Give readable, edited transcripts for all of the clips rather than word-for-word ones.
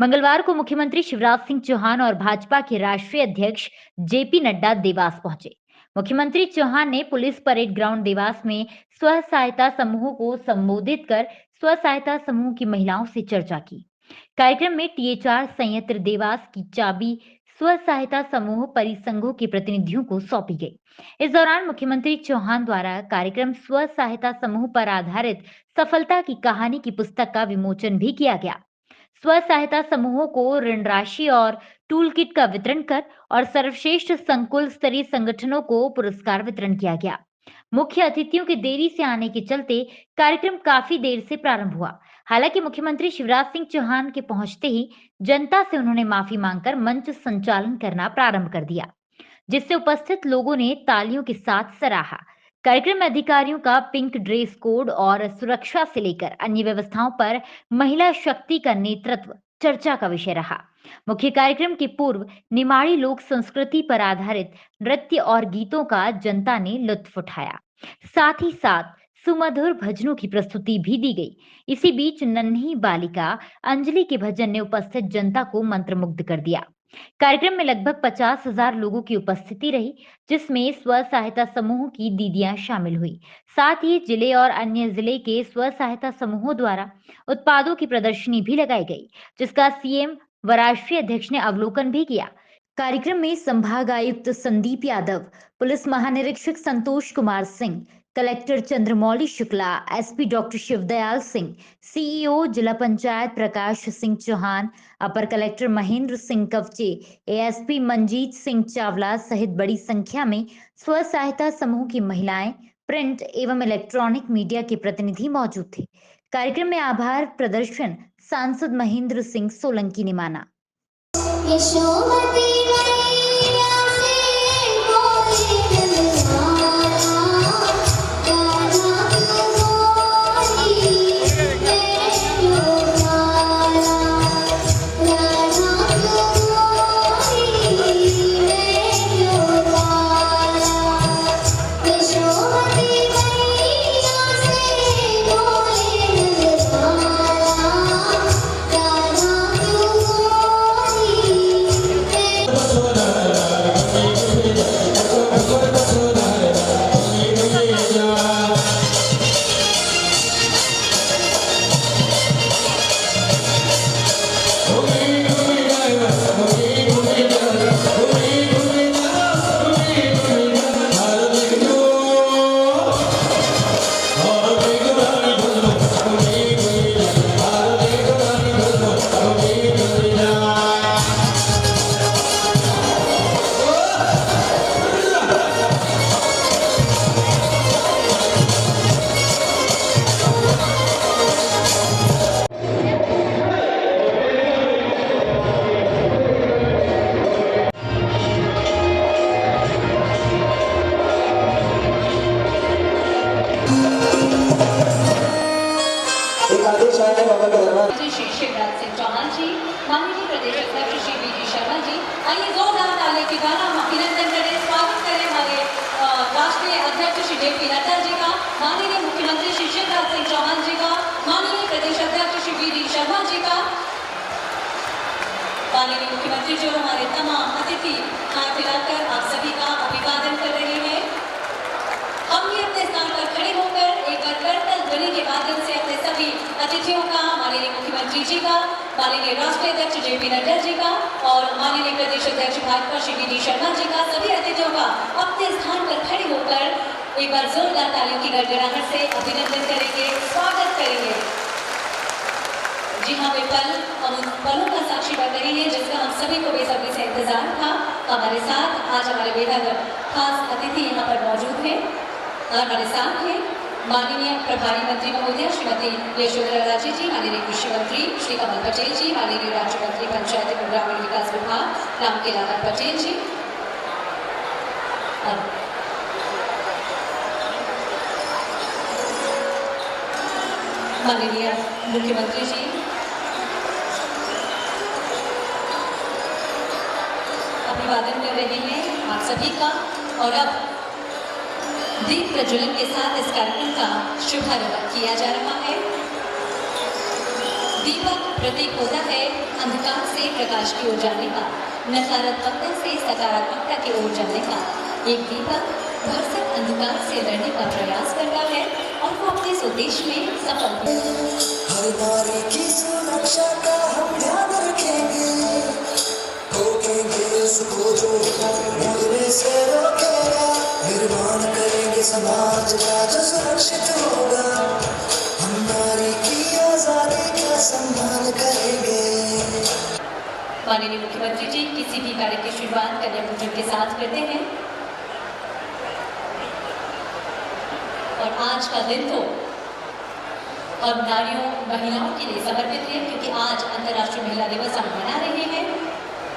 मंगलवार को मुख्यमंत्री शिवराज सिंह चौहान और भाजपा के राष्ट्रीय अध्यक्ष जेपी नड्डा देवास पहुंचे। मुख्यमंत्री चौहान ने पुलिस परेड ग्राउंड देवास में स्व सहायता समूहों को संबोधित कर स्व सहायता समूह की महिलाओं से चर्चा की। कार्यक्रम में टीएचआर संयंत्र देवास की चाबी स्व सहायता समूह परिसंघों के प्रतिनिधियों को सौंपी गई। इस दौरान मुख्यमंत्री चौहान द्वारा कार्यक्रम स्व सहायता समूह पर आधारित सफलता की कहानी की पुस्तक का विमोचन भी किया गया। स्व सहायता समूहों को ऋण राशि और टूल किट का वितरण कर और सर्वश्रेष्ठ संकुल स्तरीय संगठनों को पुरस्कार वितरण किया गया। मुख्य अतिथियों के देरी से आने के चलते कार्यक्रम काफी देर से प्रारंभ हुआ। हालांकि मुख्यमंत्री शिवराज सिंह चौहान के पहुंचते ही जनता से उन्होंने माफी मांगकर मंच संचालन करना प्रारंभ कर दिया, जिससे उपस्थित लोगों ने तालियों के साथ सराहा। कार्यक्रम में अधिकारियों का पिंक ड्रेस कोड और सुरक्षा से लेकर अन्य व्यवस्थाओं पर महिला शक्ति का नेतृत्व चर्चा का विषय रहा। मुख्य कार्यक्रम के पूर्व निमाड़ी लोक संस्कृति पर आधारित नृत्य और गीतों का जनता ने लुत्फ उठाया। साथ ही साथ सुमधुर भजनों की प्रस्तुति भी दी गई। इसी बीच नन्ही बालिका अंजलि के भजन ने उपस्थित जनता को मंत्रमुग्ध कर दिया। कार्यक्रम में लगभग 50,000 लोगों की उपस्थिति रही, जिसमें स्व सहायता समूह की दीदियां शामिल हुई। साथ ही जिले और अन्य जिले के स्व सहायता समूहों द्वारा उत्पादों की प्रदर्शनी भी लगाई गई, जिसका सीएम व राष्ट्रीय अध्यक्ष ने अवलोकन भी किया। कार्यक्रम में संभाग आयुक्त संदीप यादव, पुलिस महानिरीक्षक Santosh Kumar Singh, collector Chandramouli Shukla, SP doctor Shivdayal Singh, CEO जिला पंचायत प्रकाश सिंह चौहान, अपर कलेक्टर महेंद्र सिंह कवचे, एएसपी मंजीत सिंह चावला सहित बड़ी संख्या में स्व सहायता समूह की महिलाएं, प्रिंट एवं इलेक्ट्रॉनिक मीडिया के प्रतिनिधि मौजूद थे। कार्यक्रम में आभार प्रदर्शन सांसद महेंद्र सिंह सोलंकी ने माना। श्री शिवराज सिंह चौहान जी, माननीय प्रदेश अध्यक्ष श्री वी.डी. शर्मा जी, आइए जोरदार ताली के द्वारा हम अभिनंदन करें, स्वागत करें हमारे राष्ट्रीय अध्यक्ष श्री जेपी नड्डा जी का, माननीय मुख्यमंत्री श्री शिवराज सिंह चौहान जी का, माननीय प्रदेश अध्यक्ष श्री वी.डी. शर्मा जी का। माननीय मुख्यमंत्री जो हमारे तमाम अतिथि हाथ मिलाकर आप सभी का अभिवादन कर रहे हैं। हम भी अपने स्थान पर खड़े होकर एक बार करतल ध्वनि के माध्यम से अपने सभी अतिथियों का, माननीय मुख्यमंत्री जी का, माननीय राष्ट्रीय अध्यक्ष जेपी नड्डा जी का और माननीय प्रदेश अध्यक्ष भाजपा श्री वी.डी. शर्मा जी का, सभी अतिथियों का अपने स्थान पर खड़े होकर एक बार जोरदार तालियों की गड़गड़ाहट से अभिनंदन करेंगे, स्वागत करेंगे। जी हाँ, वे पल हम उन पलों का साक्षी बन रहे हैं जिसका हम सभी को बेसब्री से इंतजार था। हमारे साथ आज हमारे बेहद खास अतिथि यहाँ पर मौजूद हैं और हमारे साथ हैं माननीय प्रभारी मंत्री महोदया श्रीमती यशोधरा राजे जी, माननीय कृषि मंत्री श्री कमल पटेल जी, माननीय राज्य मंत्री पंचायत एवं ग्रामीण विकास विभाग रामकेलावन पटेल जी, माननीय मुख्यमंत्री जी, अभिवादन कर रहे हैं आप सभी का। और अब दीप प्रज्वलन के साथ इस कार्यक्रम का शुभारंभ किया जा रहा है। दीपक प्रतीक होता है अंधकार प्रकाश की ओर जाने का, नकारात्मकता से सकारात्मकता की ओर जाने का एक दीपक भरसक अंधकार से लड़ने का प्रयास करता है और वो अपने इस उद्देश्य में सफल भी हर नारी की सुरक्षा का हम ध्यान रखेंगे, रोकेंगे उसको जो मुड़ने से रोकेगा, निर्माण करेंगे समाज का जो सुरक्षित होगा, हम नारी की आजादी का सम्मान करेंगे। माननीय मुख्यमंत्री जी किसी भी कार्य की शुरुआत कन्या पूजन के साथ करते हैं और आज का दिन तो हम नारियों महिलाओं के लिए समर्पित है, क्योंकि आज अंतर्राष्ट्रीय महिला दिवस हम मना रहे हैं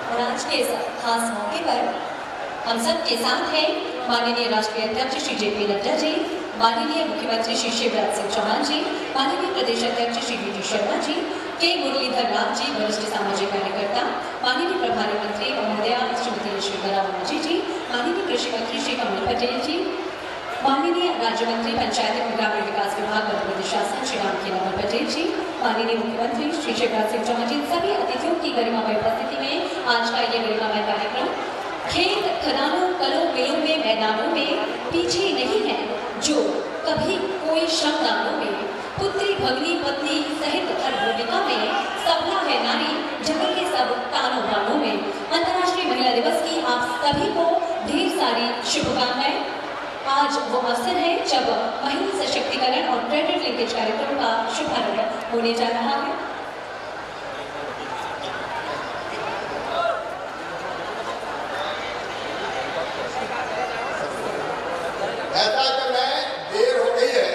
और आज के इस खास मौके पर हम सब के साथ हैं माननीय राष्ट्रीय अध्यक्ष श्री जेपी नड्डा जी, माननीय मुख्यमंत्री श्री शिवराज सिंह चौहान जी, माननीय प्रदेश अध्यक्ष श्री वी शर्मा जी, के मुरलीधर राव जी वरिष्ठ सामाजिक कार्यकर्ता, माननीय प्रभारी मंत्री महोदया श्रीमती श्रीकला बनर्जी जी, माननीय कृषि मंत्री श्री कमल पटेल जी, माननीय राज्य मंत्री पंचायत एवं ग्रामीण विकास विभाग मध्य प्रदेश शासन श्री रामखेलावन पटेल जी, माननीय मुख्यमंत्री श्री शिवराज सिंह चौहान जी, सभी अतिथियों की गरिमामय उपस्थिति में आज का ये गरिमामय कार्यक्रम खेत खदानों कलों मिलों में मैदानों में पीछे नहीं है जो कभी कोई श्रमदानों में पुत्री भगनी पत्नी सहित हर भूमिका में सबला है नारी जगत के सब तानों बानों में। अंतर्राष्ट्रीय महिला दिवस की आप सभी को ढेर सारी शुभकामनाएं। आज वो अवसर है जब महिला सशक्तिकरण और क्रेडिट लिंकेज कार्यक्रम का शुभारंभ होने जा रहा है। ऐसा कि मैं देर हो गई है,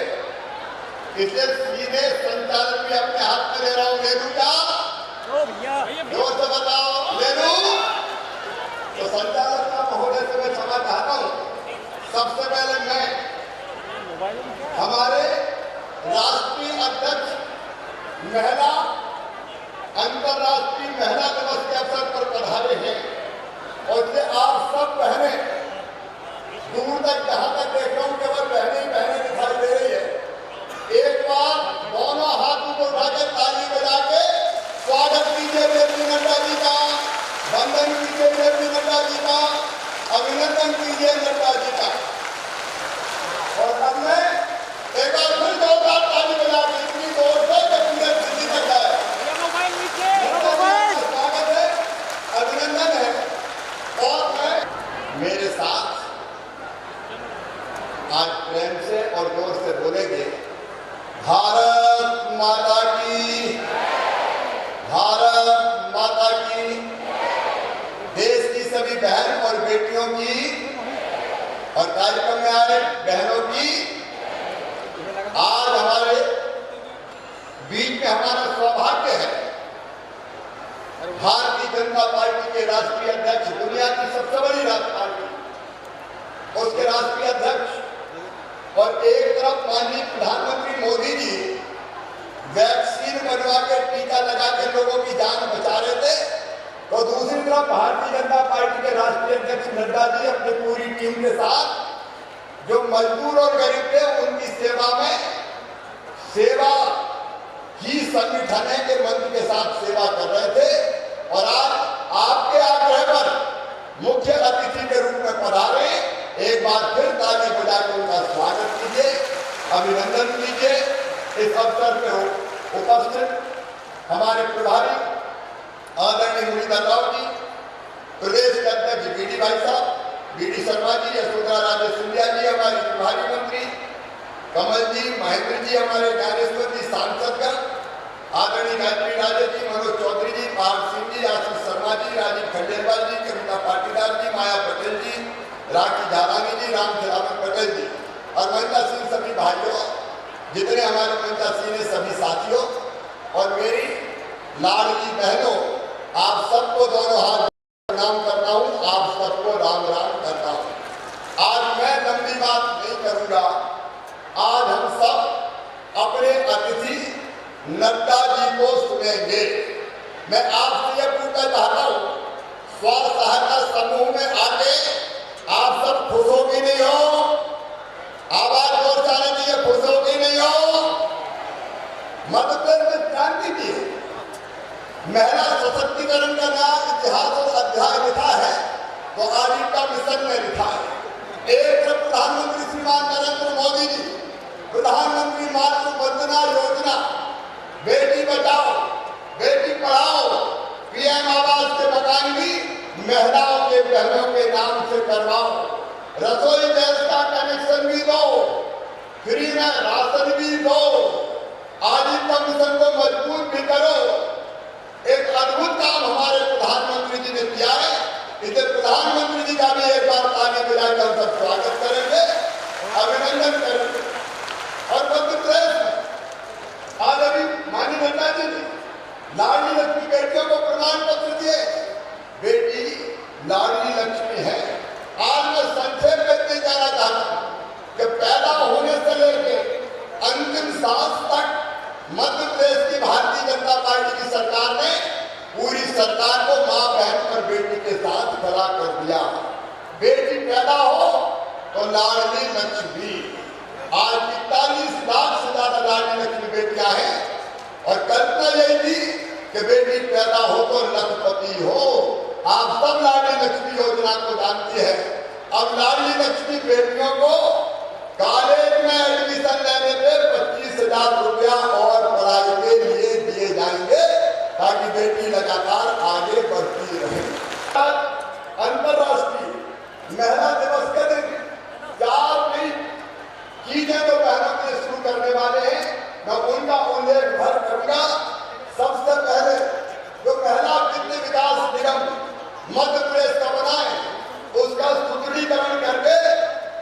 इसलिए सीधे संचालन भी अपने हाथ में ले रहा हूँ। ले लूँ क्या? जोर से बताओ, ले लूँ? तो संचालक का महोदय से मैं क्षमा चाहता हूँ। सबसे पहले मैं हमारे राष्ट्रीय अध्यक्ष महिला अंतर्राष्ट्रीय महिला दिवस के अवसर पर पधारे हैं और इससे आप सब बहनें दूर तक जहां तक देख रहा हूं केवल बहनें ही बहनें दिखाई दे रही है। एक बार दोनों हाथों को उठाकर ताली बजा के स्वागत कीजिए जेपी नड्डा जी का, वंदन कीजिए जेपी नड्डा जी का, अभिनंदन कीजिए नड्डा जी का। और अब मैं एक बार फिर जोरदार ताली बजा के इतनी जोर से कि पूरे दिल्ली तक जाए। स्वागत है, अभिनंदन है। और मैं मेरे साथ आज प्रेम से और जोर से बोलेंगे, भारत माता की, भारत माता की, देश की सभी बहन और बेटियों की और कार्यक्रम में आए बहनों की। आज हमारे बीच में हमारा सौभाग्य है भारतीय जनता पार्टी के राष्ट्रीय अध्यक्ष, दुनिया की सबसे बड़ी राष्ट्रीय पार्टी, उसके राष्ट्रीय अध्यक्ष और एक तरफ माननीय प्रधानमंत्री मोदी जी वैक्सीन बनवा के टीका लगा के लोगों की जान बचा रहे थे, तो दूसरी तरफ भारतीय जनता पार्टी के राष्ट्रीय अध्यक्ष नड्डा जी अपनी पूरी टीम के साथ जो मजदूर और गरीब थे उनकी सेवा में सेवा ही संगठन है के मंत्र के साथ सेवा कर रहे थे। और आज आपके आग्रह पर मुख्य अतिथि के रूप में पधारे, एक बार फिर ताली बजाकर उनका स्वागत कीजिए, अभिनंदन कीजिए। इस अवसर पर उपस्थित हमारे प्रभारी आदरणीय मुरलीधर राव जी, प्रदेश के अध्यक्ष बीडी भाई साहब, बीडी शर्मा जी, यशोधरा राजे सिंधिया जी, हमारे प्रभारी मंत्री कमल जी, महेंद्र जी, हमारे ज्ञानेश्वर जी सांसदगण, आदरणीय गायत्री राजे जी, मनोज चौधरी जी, पार्थ सिंह जी, आशीष शर्मा जी, राजीव खंडेलवाल जी, कविता पाटीदार जी, माया पटेल जी, राखी झालानी जी, रामखेलावन पटेल जी और महिला सिंह, सभी भाइयों, जितने हमारे महिला सिंह ने, सभी साथियों और मेरी लाडली बहनों, आप सबको दोनों हाथ प्रणाम करता हूँ, आप सबको राम राम करता हूँ। आज मैं लंबी बात नहीं करूँगा। आज हम सब अपने अतिथि नड्डा जी को सुनेंगे। मैं आपसे यह पूछना चाहता हूँ, स्व सहायता समूह में आके आप सब खुश हो कि नहीं हो? आवाज जोर से आने दीजिए, खुश हो कि नहीं हो? मध्य प्रदेश में क्रांति की है, महिला सशक्तिकरण का नया इतिहास और अध्याय लिखा है तो आज का मिशन ने लिखा है। एक तरफ प्रधानमंत्री श्रीमान नरेंद्र मोदी जी प्रधानमंत्री मातृ वंदना योजना, बेटी बचाओ बेटी पढ़ाओ, पीएम आवास के मकान भी महिलाओं के बहनों के नाम से करवाओ, रसोई गैस का कनेक्शन भी दो, फ्री में राशन भी दो, आजीविका मिशन को मजबूत भी करो। एक अद्भुत काम हमारे प्रधानमंत्री जी ने किया है। इसे प्रधानमंत्री जी का भी एक बार ताली बजाकर हम सब स्वागत करेंगे, अभिनंदन करेंगे। और मध्य प्रदेश में आज अभी माननीय नड्डा जी ने लाडली लक्ष्मी बेटियों को प्रमाण पत्र दिए। बेटी लाडली लक्ष्मी है। आज मैं संक्षेप में इतने जाना चाहता हूं कि पैदा होने से लेकर अंतिम सांस तक मध्य प्रदेश की भारतीय जनता पार्टी की सरकार ने पूरी सरकार को मां बहन और बेटी के साथ खड़ा कर दिया। बेटी पैदा हो तो लाडली लक्ष्मी। आज 45 लाख से ज्यादा लाडली लक्ष्मी बेटियां हैं और कल्पना यही थी कि बेटी पैदा हो तो लखपति हो। आप सब लाडली लक्ष्मी योजना को जानती है। अब लाडली लक्ष्मी बेटियों को कॉलेज में एडमिशन लेने पे 25,000 रुपया और पढ़ाई के लिए दिए जाएंगे ताकि बेटी लगातार आगे बढ़ती रहे। अंतरराष्ट्रीय महिला दिवस के दिन 4 नई चीजें तो बहनों के लिए शुरू करने वाले हैं, मैं उनका उल्लेख भर करूंगा। सबसे पहले जो महिला वित्त विकास निगम मध्य प्रदेश का बना है, उसका सुदृढ़ीकरण करके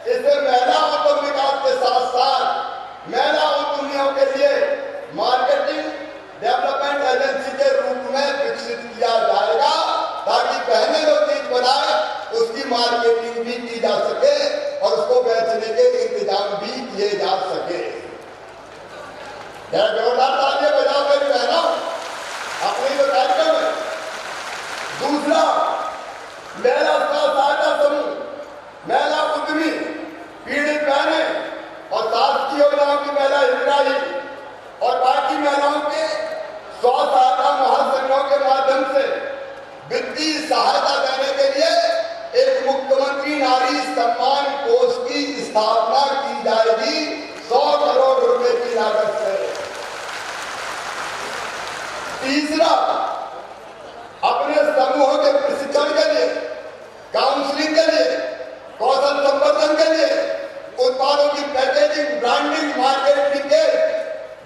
इसे महिला उद्यम विकास के साथ साथ महिला उद्यमियों के लिए मार्केटिंग डेवलपमेंट एजेंसी के रूप में विकसित किया जाएगा ताकि बहनें जो चीज बनाए उसकी मार्केटिंग भी की जा सके और उसको बेचने के इंतजाम भी किए जा सके। जोरदार तालियां बजाओ मेरी बहनों अपनी जो कार्यक्रम है। दूसरा, महिला सहायता समूह, महिला उद्यमी, पीड़ित बहनें और शासकीय योजनाओं की महिला हितग्राही और बाकी महिलाओं के स्व सहायता महासंघों के माध्यम से वित्तीय सहायता देने के लिए एक मुख्यमंत्री नारी सम्मान कोष की स्थापना की जाएगी 100 करोड़ रुपए की लागत से। तीसरा, अपने समूहों के प्रशिक्षण के लिए, काउंसलिंग के लिए, कौशल संवर्धन के लिए, उत्पादों की packaging, branding, marketing,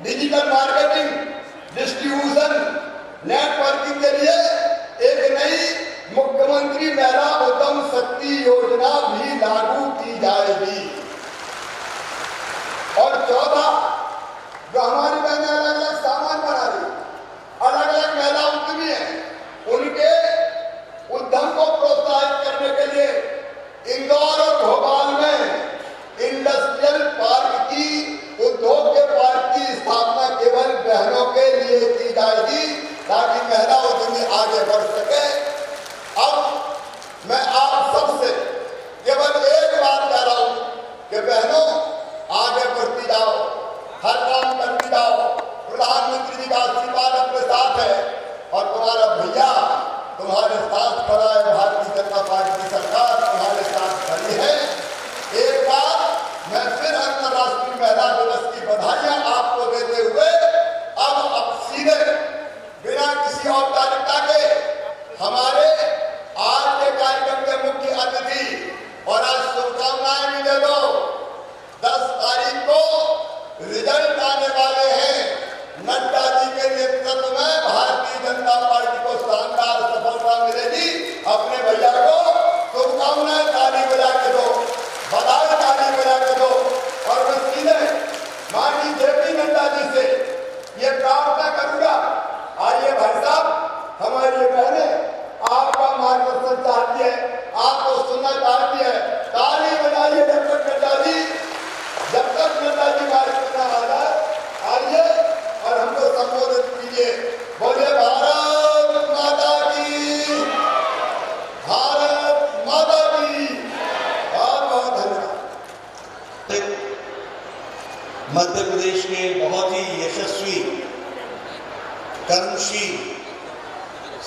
digital marketing, distribution, networking के लिए एक नई मुख्यमंत्री महिला उद्यम शक्ति योजना भी लागू की जाएगी। और चौथा, जो हमारी बहनें अलग अलग सामान बना रही, अलग अलग महिला उद्यमी है, उनके उद्यम को प्रोत्साहित करने के लिए इंदौर और भोपाल में इंडस्ट्रियल पार्क की, उद्योग के पार्क की स्थापना केवल बहनों के लिए की जाएगी ताकि महिला उद्यमी आगे बढ़ सके। अब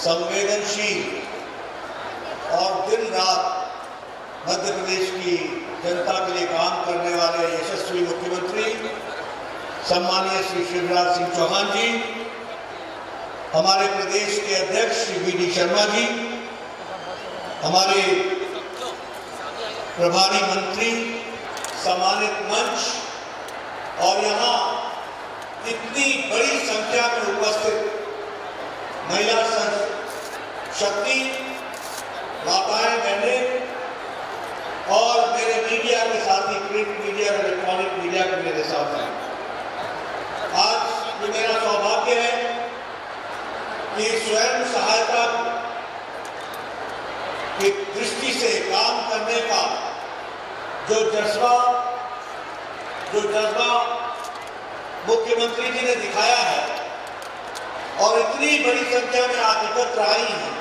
संवेदनशील और दिन रात मध्य प्रदेश की जनता के लिए काम करने वाले यशस्वी मुख्यमंत्री सम्मानीय श्री शिवराज सिंह चौहान जी, हमारे प्रदेश के अध्यक्ष श्री वी.डी. शर्मा जी, हमारे प्रभारी मंत्री, सम्मानित मंच और यहाँ इतनी बड़ी संख्या में उपस्थित महिला शक्ति, माताएं, बहनें और मेरे मीडिया के साथी, प्रिंट मीडिया और इलेक्ट्रॉनिक मीडिया के मेरे साथ हैं। आज ये मेरा सौभाग्य है कि स्वयं सहायता की दृष्टि से काम करने का जो जज्बा मुख्यमंत्री जी ने दिखाया है और इतनी बड़ी संख्या में आज एकत्र आई है,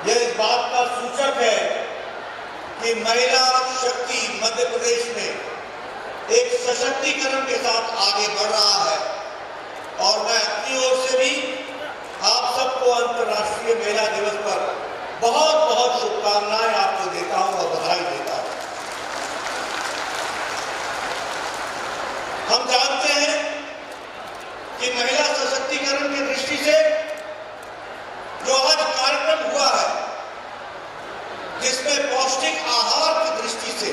यह इस बात का सूचक है कि महिला शक्ति मध्य प्रदेश में एक सशक्तिकरण के साथ आगे बढ़ रहा है। और मैं अपनी ओर से भी आप सबको अंतर्राष्ट्रीय महिला दिवस पर बहुत बहुत शुभकामनाएं आपको देता हूं और बधाई देता हूं। हम जानते हैं कि महिला सशक्तिकरण की दृष्टि से जो आज कार्यक्रम हुआ है, जिसमें पौष्टिक आहार की दृष्टि से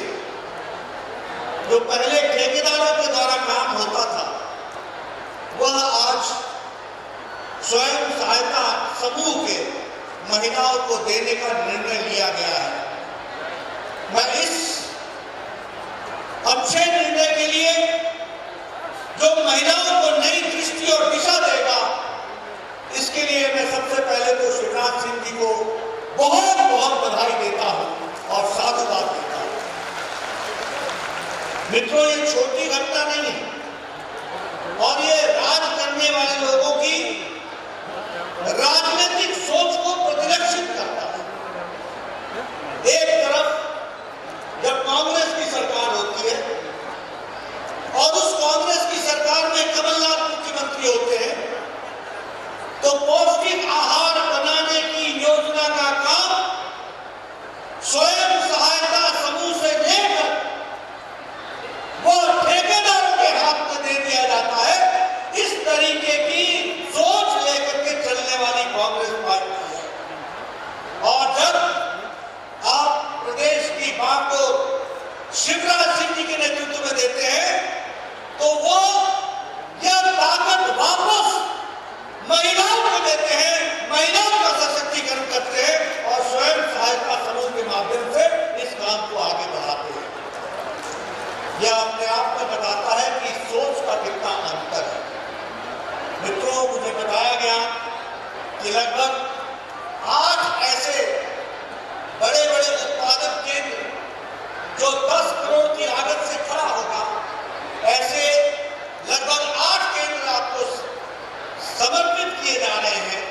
जो पहले ठेकेदारों के द्वारा काम होता था, वह आज स्वयं सहायता समूह के महिलाओं को देने का निर्णय लिया गया है। मैं इस अच्छे निर्णय के लिए, जो महिलाओं को नई दृष्टि और दिशा देगा, इसके लिए मैं सबसे पहले तो शिवराज सिंह जी को बहुत बहुत बधाई देता हूं और साधुवाद देता हूं। मित्रों, ये छोटी घटना नहीं है और ये राज करने वाले लोगों की राजनीतिक सोच को प्रतिलक्षित करता है। एक तरफ जब कांग्रेस की सरकार होती है और उस कांग्रेस की सरकार में कमलनाथ मुख्यमंत्री होते हैं, तो पौष्टिक आहार बनाने की योजना का काम स्वयं सहायता समूह से लेकर वो ठेकेदारों के हाथ में दे दिया जाता है। इस तरीके की सोच लेकर के चलने वाली कांग्रेस पार्टी है। और जब आप प्रदेश की बात को शिवराज सिंह जी के नेतृत्व में देते हैं, तो वो यह ताकत वापस महिलाओं को देते हैं, महिलाओं का सशक्तिकरण करते हैं और स्वयं सहायता समूह के माध्यम से इस काम को आगे बढ़ाते हैं। यह अपने आप में बताता है कि सोच का कितना अंतर है। मित्रों, मुझे बताया गया कि लगभग 8 ऐसे बड़े बड़े उत्पादन केंद्र जो 10 करोड़ की लागत से खड़ा होगा, ऐसे लगभग 8 केंद्र आपको समर्पित किए जा रहे हैं।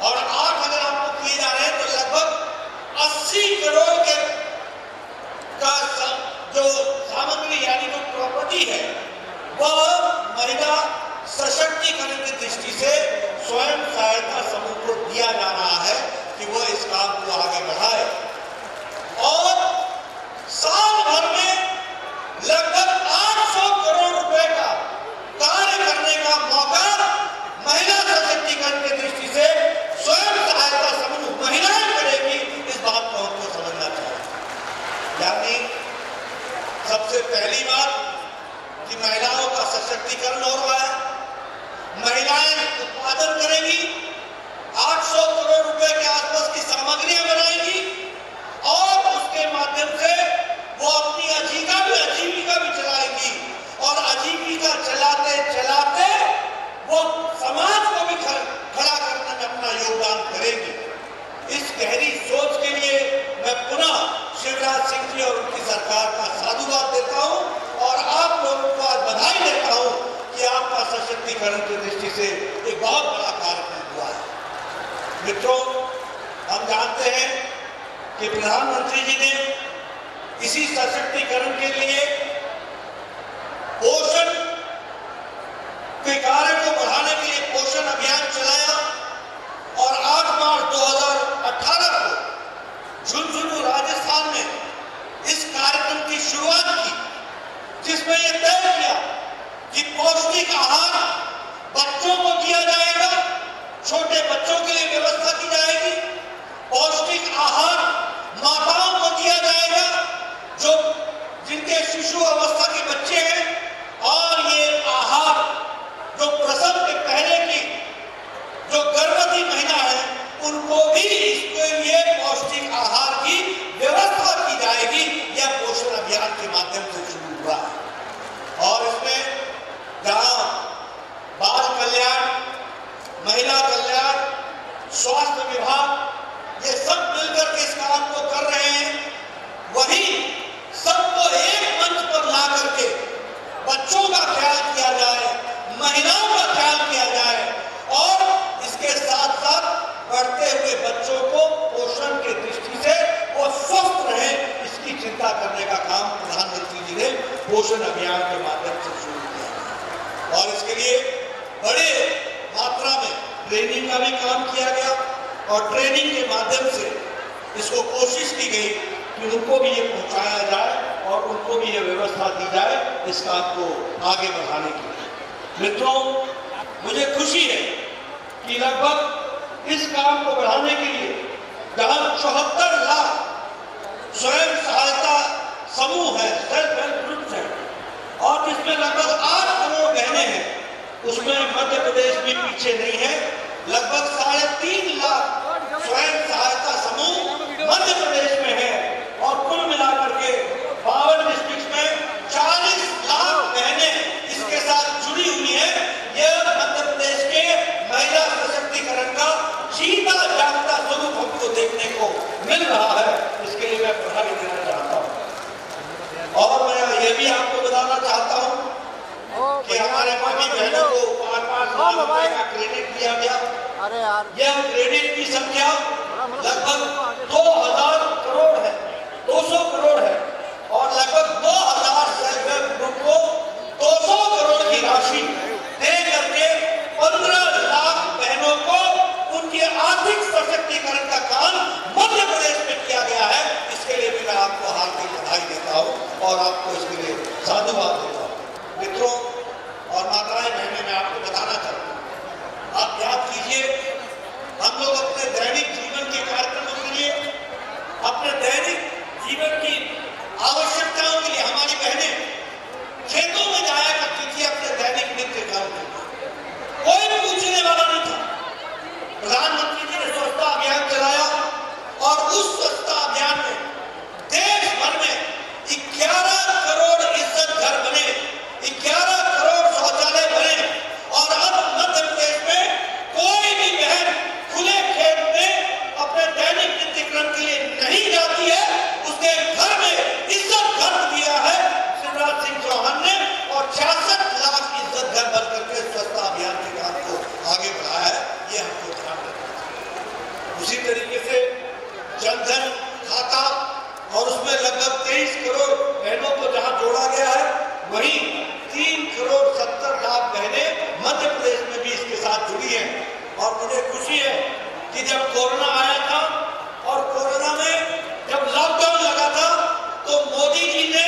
और 8 अगर आपको किए जा रहे हैं तो लगभग 80 करोड़ के का जो सामग्री यानी जो प्रॉपर्टी है, वह महिला सशक्तिकरण की दृष्टि से स्वयं सहायता समूह को दिया जा रहा है कि वह इस काम को आगे बढ़ाए। और साल भर में लगभग 800 करोड़ रुपए का कार्य करने का मौका महिला सशक्तिकरण की दृष्टि से स्वयं सहायता समूह महिलाएं करेगी। इस बात को हमको समझना चाहिए। यानी सबसे पहली बात कि महिलाओं का सशक्तिकरण हो रहा है, महिलाएं उत्पादन करेंगी, 800 करोड़ रुपए के आसपास की सामग्रियां बनाएंगी और उसके माध्यम से वो अपनी आजीविका भी चलाएंगी और आजीविका चलाते चलाते वो समाज को भी खड़ा करने में अपना योगदान करेंगी। इस गहरी सोच के लिए मैं पुनः शिवराज सिंह जी और उनकी सरकार का साधुवाद देता हूं और आप लोगों को आज बधाई देता हूं कि आपका सशक्तिकरण की दृष्टि से एक बहुत बड़ा कार्यक्रम हुआ है। मित्रों, हम जानते हैं कि प्रधानमंत्री जी ने इसी सशक्तिकरण के लिए पोषण के कार्य को बढ़ाने के लिए पोषण अभियान चलाया और और 8 मार्च 2018 को झुंझुनू राजस्थान में इस कार्यक्रम की शुरुआत की, जिसमें यह तय किया कि पौष्टिक आहार बच्चों को दिया जाएगा, छोटे बच्चों के लिए व्यवस्था की जाएगी। पौष्टिक आहार माताओं को दिया जाएगा जो जिनके शिशु अवस्था के बच्चे हैं, और ये आहार जो प्रसव के पहले की जो गर्भवती महिला है उनको भी इसके लिए पौष्टिक आहार की व्यवस्था की जाएगी। यह पोषण अभियान के माध्यम से शुरू हुआ है। और इसमें जहां बाल कल्याण, महिला कल्याण, स्वास्थ्य विभाग ये सब मिलकर के इस काम को कर रहे हैं, वहीं सबको एक मंच पर ला करके बच्चों का ख्याल किया जाए, महिलाओं का ख्याल किया जाए, और इसके साथ साथ बढ़ते हुए बच्चों को पोषण की दृष्टि से वो स्वस्थ रहे, इसकी चिंता करने का काम प्रधानमंत्री जी ने पोषण अभियान के माध्यम से शुरू किया। और इसके लिए बड़े मात्रा में ट्रेनिंग का भी काम किया गया, और ट्रेनिंग के माध्यम से इसको कोशिश की गई कि उनको भी ये पहुंचाया जाए और उनको भी ये व्यवस्था दी जाए इस काम को आगे बढ़ाने के लिए। मित्रों, मुझे खुशी है कि लगभग इस काम को बढ़ाने के लिए जहां 74 लाख स्वयं सहायता समूह है, सेल्फ हेल्प ग्रुप्स है, और जिसमें लगभग 8 करोड़ बहनें हैं, उसमें मध्य प्रदेश भी पीछे नहीं है। लगभग 3.5 लाख स्वयं सहायता समूह मध्य प्रदेश में है, और कुल मिलाकर के 52 डिस्ट्रिक्ट में 40 लाख बहनें इसके साथ जुड़ी हुई है। यह मध्य प्रदेश के महिला सशक्तिकरण का जीता जागता स्वरूप हमको देखने को मिल रहा है। इसके लिए मैं बधाई देना चाहता हूँ। और मैं ये भी आपको बताना चाहता हूँ कि हमारे माता बहनों को 5-5 लाख रुपए का क्रेडिट दिया गया। यह क्रेडिट की संख्या लगभग 2000 करोड़ है, 200 करोड़ है, और लगभग 2000 सेल्फ हेल्प ग्रुप को 200 करोड़ की राशि दे करके 15 लाख बहनों को उनके आर्थिक सशक्तिकरण का काम मध्य प्रदेश में किया गया है। इसके लिए भी मैं आपको हार्दिक बधाई देता हूँ और आपको इसके लिए साधुवाद देता हूँ। मित्रों और माताएं बहनें, मैं आपको बताना चाहता हूँ, आप याद कीजिए, हम लोग अपने दैनिक जीवन के कार्यक्रमों के लिए, अपने दैनिक जीवन की आवश्यकताओं के लिए हमारी बहनें खेतों में जाया करती थी अपने दैनिक नित्य काम के लिए। कोई पूछने वाला नहीं था। प्रधानमंत्री जी ने स्वच्छता अभियान चलाया, और उस स्वच्छता अभियान में देश भर में 11 करोड़ इज्जत घर बने, 11 करोड़ शौचालय बने, और अब मध्य प्रदेश में कोई भी बहन खुले खेत में अपने दैनिक नित्यक्रम के लिए नहीं जाती है, उसके घर में इज्जत घर दिया है शिवराज सिंह चौहान ने, और 66 लाख इज्जत घर बन करके स्वच्छता अभियान के काम को आगे बढ़ाया है। ये हमको ध्यान रखना चाहिए। उसी तरीके से जनधन खाता, और उसमें लगभग 23 करोड़ बहनों को जहां जोड़ा गया है, वहीं 3 करोड़ 70 लाख बहनें मध्य प्रदेश में भी इसके साथ जुड़ी हैं। और मुझे खुशी है कि जब कोरोना आया था और कोरोना में जब लॉकडाउन लगा था, तो मोदी जी ने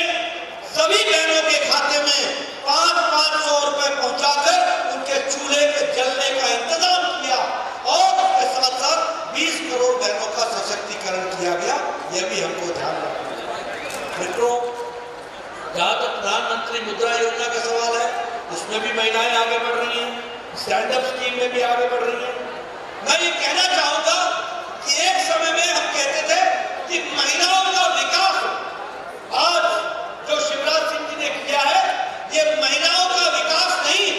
सभी बहनों के खाते में 500 रुपए पहुंचाकर उनके चूल्हे के जलने का इंतजाम किया, और उसके साथ साथ 20 करोड़ बहनों का सशक्तिकरण किया गया। यह भी हमको ध्यान रखना चाहिए। मित्रों, जहां तक प्रधानमंत्री मुद्रा योजना का सवाल है, उसमें भी महिलाएं आगे बढ़ रही हैं, स्टैंड अप स्कीम में भी आगे बढ़ रही हैं। मैं ये कहना चाहूंगा कि एक समय में हम कहते थे कि महिलाओं का विकास हो। आज जो शिवराज सिंह जी ने किया है, ये महिलाओं का विकास नहीं,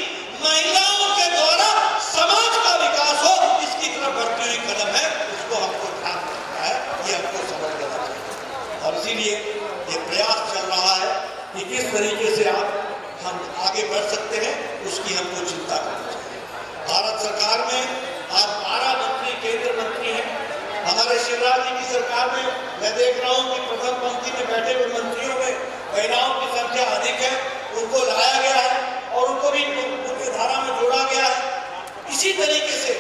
महिलाओं के द्वारा समाज का विकास हो, इसकी तरफ बढ़ती हुई कदम है। इसको हमको ध्यान रखना है, ये हमको समझ लेना चाहिए। और इसीलिए ये प्रयास चल रहा है कि किस तरीके से हम आगे बढ़ सकते हैं, उसकी हमको चिंता करनी चाहिए। भारत सरकार में आज 12 मंत्री केंद्र मंत्री हैं। हमारे शिवराज जी की सरकार में मैं देख रहा हूं कि प्रथम पंक्ति में बैठे हुए मंत्रियों में महिलाओं की संख्या अधिक है, उनको लाया गया है और उनको भी मुख्य धारा में जोड़ा गया है। इसी तरीके से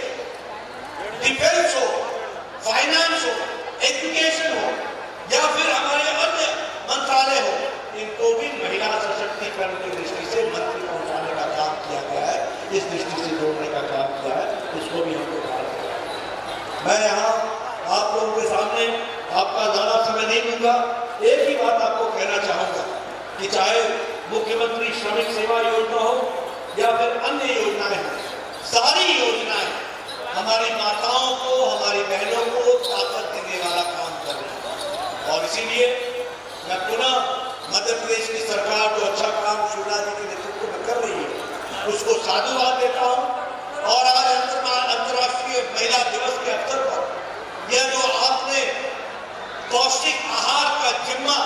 डिफेंस हो, फाइनेंस हो, एजुकेशन हो या फिर हमारे अन्य मंत्रालय हो, इनको भी महिला सशक्तिकरण की दृष्टि से मंत्री पहुंचाने का काम किया गया है, इस दृष्टि से जोड़ने का काम किया है, इसको भी हमको ध्यान रखना है। मैं यहाँ आप लोगों के सामने आपका ज्यादा समय नहीं दूंगा, एक ही बात आपको कहना चाहूंगा कि चाहे मुख्यमंत्री श्रमिक सेवा योजना हो या फिर अन्य योजनाएं हो, सारी योजनाएं हमारी माताओं को, हमारी बहनों को ताकत देने वाला काम कर रही है। और इसीलिए मैं पुनः मध्य प्रदेश की सरकार जो अच्छा काम शिवराज जी के नेतृत्व में कर रही है उसको साधुवाद देता हूँ। और आज अंतर्राष्ट्रीय महिला दिवस के अवसर पर यह जो आपने पौष्टिक आहार का जिम्मा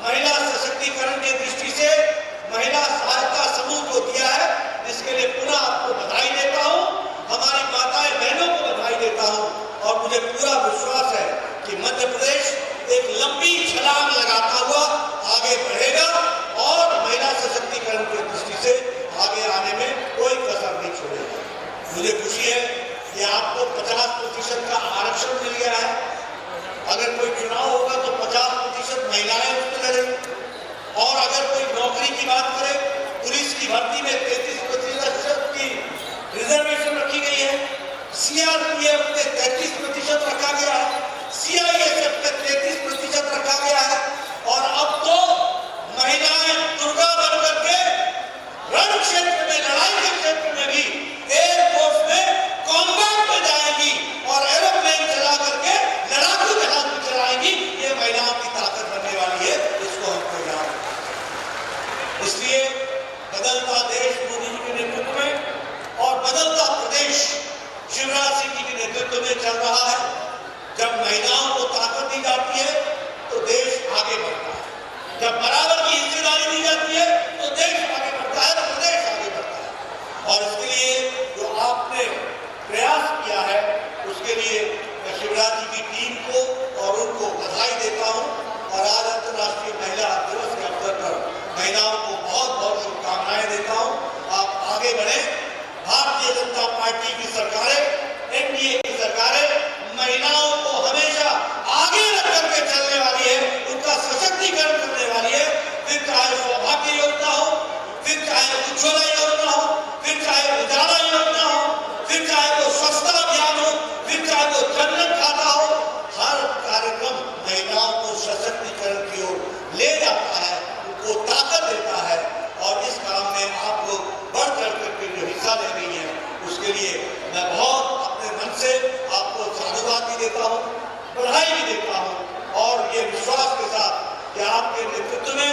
महिला सशक्तिकरण की दृष्टि से महिला सहायता समूह को दिया है, इसके लिए पुनः आपको बधाई देता हूँ, हमारी माताएं बहनों को बधाई देता हूँ। और मुझे पूरा विश्वास है कि मध्य प्रदेश एक लंबी छलांग लगाता हुआ आगे बढ़ेगा और महिला सशक्तिकरण की दृष्टि से आगे आने में कोई कसर नहीं छोड़ेगा। मुझे खुशी है कि आपको 50% का आरक्षण मिल गया है। अगर कोई चुनाव होगा तो 50% महिलाएं उसमें लड़ेंगी। और अगर कोई नौकरी की बात करे, पुलिस की भर्ती में 33% की रिजर्वेशन रखी गई है, सीआरपीएफ में 33% रखा गया है, सीआईएसएफ में 33% रखा गया है। और अब तो महिलाएं दुर्गा बन करके रण क्षेत्र में, लड़ाई के क्षेत्र में भी एयरफोर्स में कॉम्बैट में जाएंगी और एरोप्लेन चला करके लड़ाकू जहाज में चलाएंगी। ये महिलाओं की ताकत बनने वाली है, इसको हमको याद रखना। इसलिए बदलता देश मोदी जी के नेतृत्व में और बदलता प्रदेश शिवराज सिंह जी के नेतृत्व में चल रहा है। जब महिलाओं को ताकत दी जाती है तो देश आगे बढ़ता है, जब बराबर की हिस्सेदारी दी जाती है तो देश आगे बढ़ता है, प्रदेश आगे बढ़ता है। और इसके लिए जो आपने प्रयास किया है उसके लिए मैं शिवराज जी की टीम को और उनको बधाई देता हूँ। और आज अंतर्राष्ट्रीय महिला दिवस के अवसर पर महिलाओं को बहुत बहुत शुभकामनाएं देता हूँ। आप आगे बढ़े। भारतीय जनता पार्टी की सरकारें, एनडीए की सरकारें महिलाओं को हमेशा आगे रख करके चलने वाली है, उनका सशक्तिकरण करने वाली है। फिर चाहे सौभाग्य योजना हो, फिर चाहे उज्ज्वला योजना हो, फिर चाहे उजाला योजना हो, फिर चाहे वो स्वच्छता अभियान हो, फिर चाहे वो जनधन खाता हो, हर कार्यक्रम महिलाओं को सशक्तिकरण की ओर ले जाता है, उनको ताकत देता है। और इस काम में आप लोग बढ़ चढ़ करके जो हिस्सा ले रही है उसके लिए मैं बहुत अपने मन से आपको साधुवाद भी देता हूँ, बधाई भी देता हूँ। और ये विश्वास के साथ कि आपके नेतृत्व में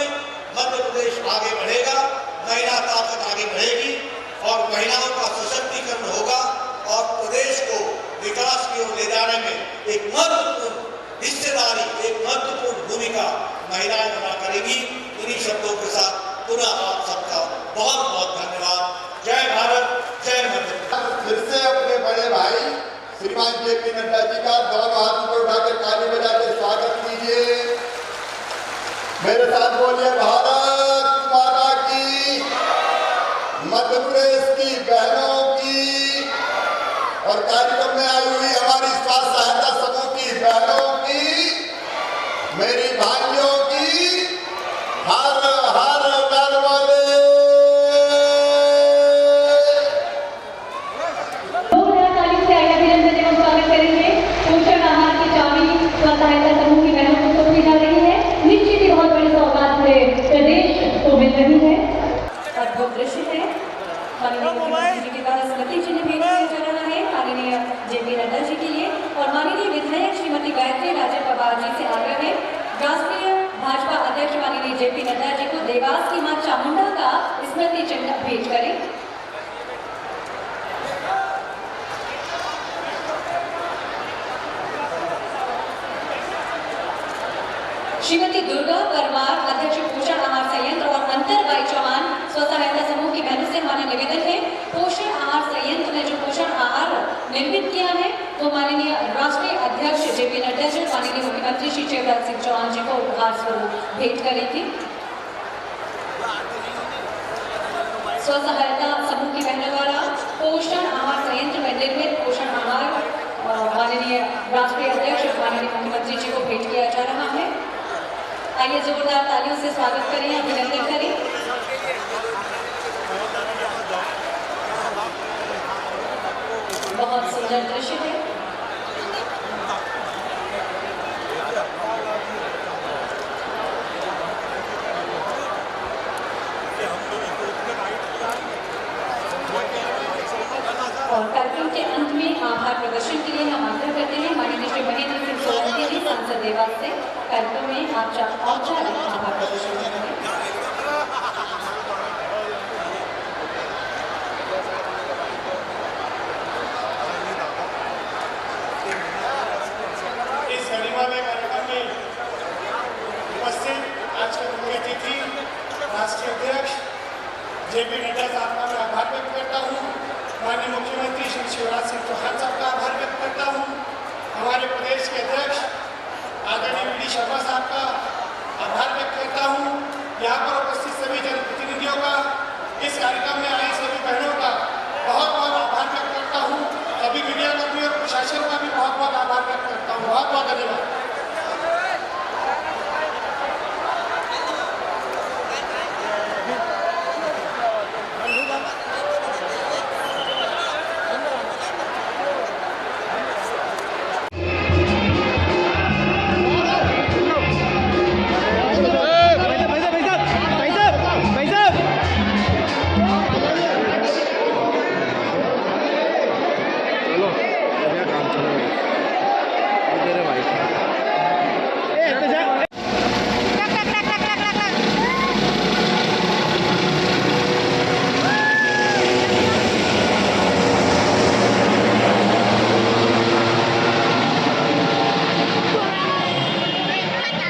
मध्य प्रदेश आगे बढ़ेगा, महिला ताकत आगे बढ़ेगी और महिलाओं का सशक्तिकरण होगा और प्रदेश को विकास की ओर ले जाने में एक महत्वपूर्ण हिस्सेदारी, एक महत्वपूर्ण भूमिका महिलाएं अदा करेगी। इन्हीं शब्दों के साथ पुनः आप सबका बहुत बहुत धन्यवाद। जय भारत, जय मध्य प्रदेश। फिर से अपने बड़े भाई श्रीमान जेपी नड्डा जी का दोनों हाथों को उठा के ताली बजा के स्वागत कीजिए। मेरे साथ बोलिए भारत माता की, मध्य प्रदेश की बहनों की और कार्यक्रम में आई हुई हमारी स्वास्थ्य सहायता समूह की बहनों की, मेरी भाइयों की, हर हर नर्मदे। पोषण आहार की चाबी स्व सहायता समूह की बहनों को दी जा रही है। निश्चित ही बहुत बड़ी सौगात है प्रदेश को मिल रही है। अद्भुत दृश्य है। माननीय मुख्यमंत्री जी के द्वारा स्मृति चिन्ह भेंट किया जा रहा है माननीय जेपी नड्डा जी के लिए। और माननीय विधायक श्रीमती गायत्री राजन पवार जी से आग्रह है राष्ट्रीय भाजपा अध्यक्ष माननीय जेपी नड्डा जी को देवास की मां चामुंडा का स्मृति चिन्ह भेंट करें। श्रीमती दुर्गा परमार अध्यक्ष पोषण आहार संयंत्र और अंतरबाई चौहान स्व सहायता समूह की बहनों से हमारा निवेदन है पोषण आहार संयंत्र ने जो पोषण आहार निर्मित किया है वो माननीय राष्ट्रीय अध्यक्ष जेपी नड्डा जी माननीय मुख्यमंत्री श्री शिवराज सिंह चौहान जी को उपहार स्वरूप भेंट करी थी। स्व सहायता समूह की बहनों द्वारा पोषण आहार संयंत्र में निर्मित पोषण आहार माननीय राष्ट्रीय अध्यक्ष और माननीय मुख्यमंत्री जी को भेंट किया जा रहा है। आइए जोरदार तालियों से स्वागत करें, अभिनंदन करें। बहुत सुंदर दृश्य है। और कार्यक्रम के अंत में आभार प्रदर्शन के लिए हम आग्रह करते हैं माननीय श्री महेंद्र सिंह सोलंकी जी सांसद देवास से कार्यक्रम में औपचारिक आभार प्रदर्शन करेंगे। इस गरिमामय कार्यक्रम में उपस्थित आज के मुख्य अतिथि राष्ट्रीय अध्यक्ष जेपी नड्डा साहब का मैं आभार व्यक्त करता हूँ। माननीय मुख्यमंत्री श्री शिवराज सिंह चौहान साहब का आभार व्यक्त करता हूँ। हमारे प्रदेश के अध्यक्ष आदरणीय वी डी शर्मा साहब का आभार व्यक्त करता हूँ। यहाँ पर उपस्थित सभी जनप्रतिनिधियों का, इस कार्यक्रम में आए सभी बहनों का बहुत बहुत आभार व्यक्त करता हूँ। सभी मीडिया कर्मियों और प्रशासन का भी बहुत बहुत आभार व्यक्त करता हूँ। बहुत बहुत धन्यवाद।